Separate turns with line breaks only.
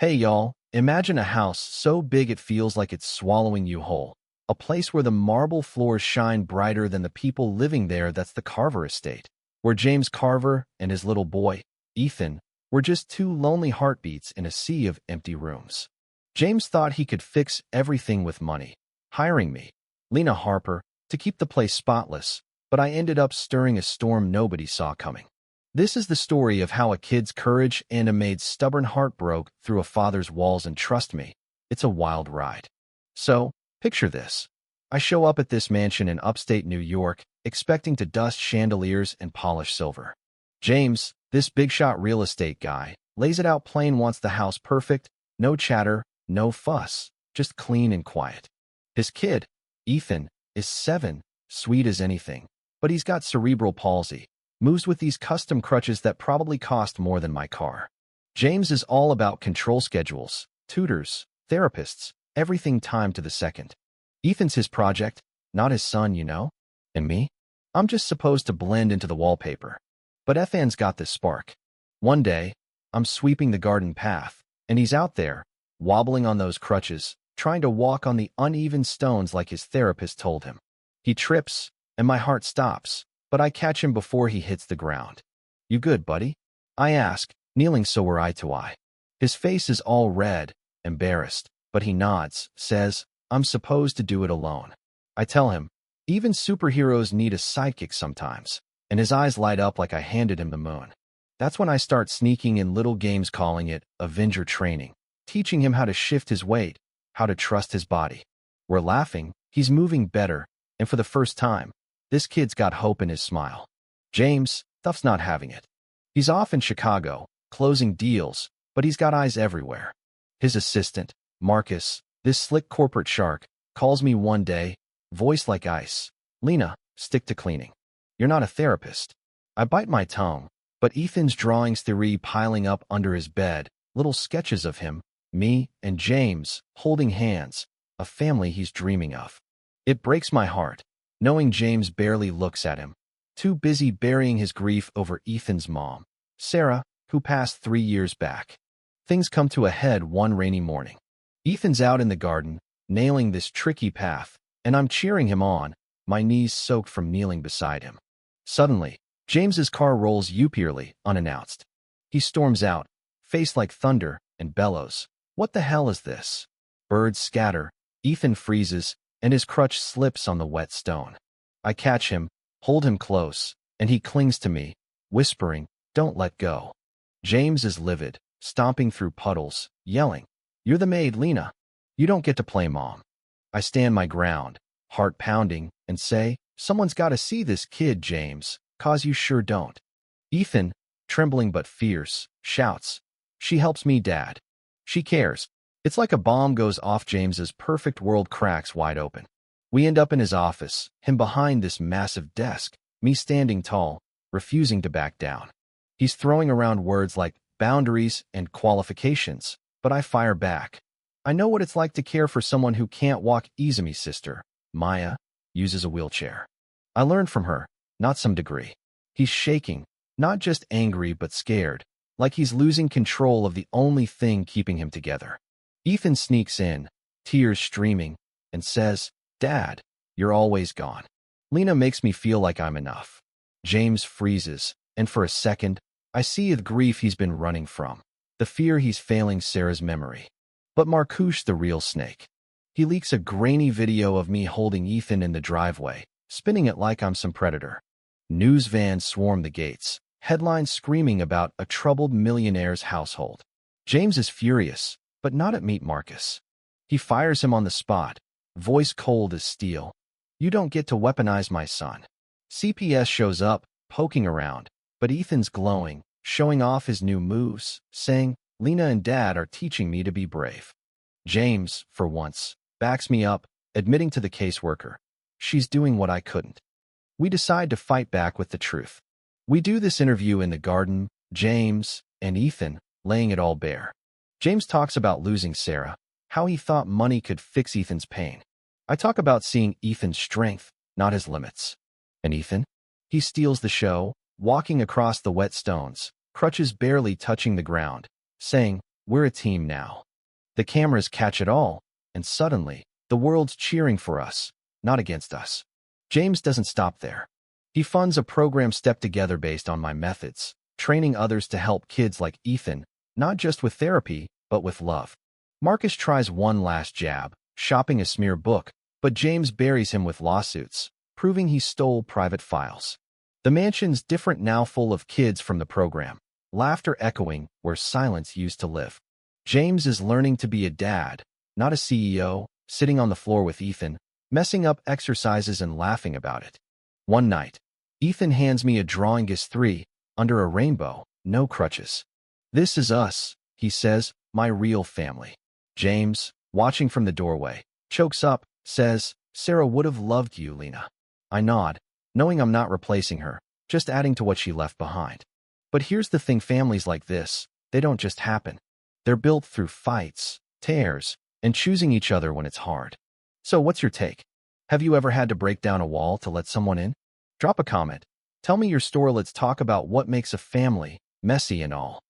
Hey y'all, imagine a house so big it feels like it's swallowing you whole. A place where the marble floors shine brighter than the people living there. That's the Carver estate, where James Carver and his little boy, Ethan, were just two lonely heartbeats in a sea of empty rooms. James thought he could fix everything with money, hiring me, Lena Harper, to keep the place spotless, but I ended up stirring a storm nobody saw coming. This is the story of how a kid's courage and a maid's stubborn heart broke through a father's walls, and trust me, it's a wild ride. So, picture this. I show up at this mansion in upstate New York, expecting to dust chandeliers and polish silver. James, this big-shot real estate guy, lays it out plain, wants the house perfect, no chatter, no fuss, just clean and quiet. His kid, Ethan, is 7, sweet as anything, but he's got cerebral palsy, moves with these custom crutches that probably cost more than my car. James is all about control schedules, tutors, therapists, everything timed to the second. Ethan's his project, not his son, you know? And me? I'm just supposed to blend into the wallpaper. But Ethan's got this spark. One day, I'm sweeping the garden path, and he's out there, wobbling on those crutches, trying to walk on the uneven stones like his therapist told him. He trips, and my heart stops, but I catch him before he hits the ground. "You good, buddy?" I ask, kneeling so we're eye to eye. His face is all red, embarrassed, but he nods, says, "I'm supposed to do it alone." I tell him, even superheroes need a sidekick sometimes, and his eyes light up like I handed him the moon. That's when I start sneaking in little games, calling it Avenger training, teaching him how to shift his weight, how to trust his body. We're laughing, he's moving better, and for the first time, this kid's got hope in his smile. James, Duff's not having it. He's off in Chicago, closing deals, but he's got eyes everywhere. His assistant, Marcus, this slick corporate shark, calls me one day, voice like ice. "Lena, stick to cleaning. You're not a therapist." I bite my tongue, but Ethan's drawings, theory piling up under his bed, little sketches of him, me, and James, holding hands, a family he's dreaming of. It breaks my heart, knowing James barely looks at him, too busy burying his grief over Ethan's mom, Sarah, who passed 3 years back. Things come to a head one rainy morning. Ethan's out in the garden, nailing this tricky path, and I'm cheering him on, my knees soaked from kneeling beside him. Suddenly, James's car rolls upierly, unannounced. He storms out, face like thunder, and bellows, "What the hell is this?" Birds scatter, Ethan freezes, and his crutch slips on the wet stone. I catch him, hold him close, and he clings to me, whispering, "Don't let go." James is livid, stomping through puddles, yelling, "You're the maid, Lena. You don't get to play mom." I stand my ground, heart pounding, and say, "Someone's got to see this kid, James, 'cause you sure don't." Ethan, trembling but fierce, shouts, "She helps me, Dad. She cares." It's like a bomb goes off. James's perfect world cracks wide open. We end up in his office, him behind this massive desk, me standing tall, refusing to back down. He's throwing around words like boundaries and qualifications, but I fire back. "I know what it's like to care for someone who can't walk. Izumi sister, Maya, uses a wheelchair. I learned from her, not some degree." He's shaking, not just angry but scared, like he's losing control of the only thing keeping him together. Ethan sneaks in, tears streaming, and says, "Dad, you're always gone." Lena makes me feel like I'm enough. James freezes, and for a second, I see the grief he's been running from, the fear he's failing Sarah's memory. But Marcouche, the real snake. He leaks a grainy video of me holding Ethan in the driveway, spinning it like I'm some predator. News vans swarm the gates, headlines screaming about a troubled millionaire's household. James is furious, but not at Meet Marcus. He fires him on the spot, voice cold as steel. "You don't get to weaponize my son." CPS shows up, poking around, but Ethan's glowing, showing off his new moves, saying, "Lena and Dad are teaching me to be brave." James, for once, backs me up, admitting to the caseworker, "She's doing what I couldn't." We decide to fight back with the truth. We do this interview in the garden, James and Ethan laying it all bare. James talks about losing Sarah, how he thought money could fix Ethan's pain. I talk about seeing Ethan's strength, not his limits. And Ethan? He steals the show, walking across the wet stones, crutches barely touching the ground, saying, We're a team now. The cameras catch it all, and suddenly, the world's cheering for us, not against us. James doesn't stop there. He funds a program Step Together based on my methods, training others to help kids like Ethan, not just with therapy, but with love. Marcus tries one last jab, shopping a smear book, but James buries him with lawsuits, proving he stole private files. The mansion's different now, full of kids from the program, laughter echoing where silence used to live. James is learning to be a dad, not a CEO, sitting on the floor with Ethan, messing up exercises and laughing about it. One night, Ethan hands me a drawing is 3, under a rainbow, no crutches. "This is us," he says, "my real family." James, watching from the doorway, chokes up, says, "Sarah would have loved you, Lena." I nod, knowing I'm not replacing her, just adding to what she left behind. But here's the thing, families like this, they don't just happen. They're built through fights, tears, and choosing each other when it's hard. So what's your take? Have you ever had to break down a wall to let someone in? Drop a comment. Tell me your story. Let's talk about what makes a family messy and all.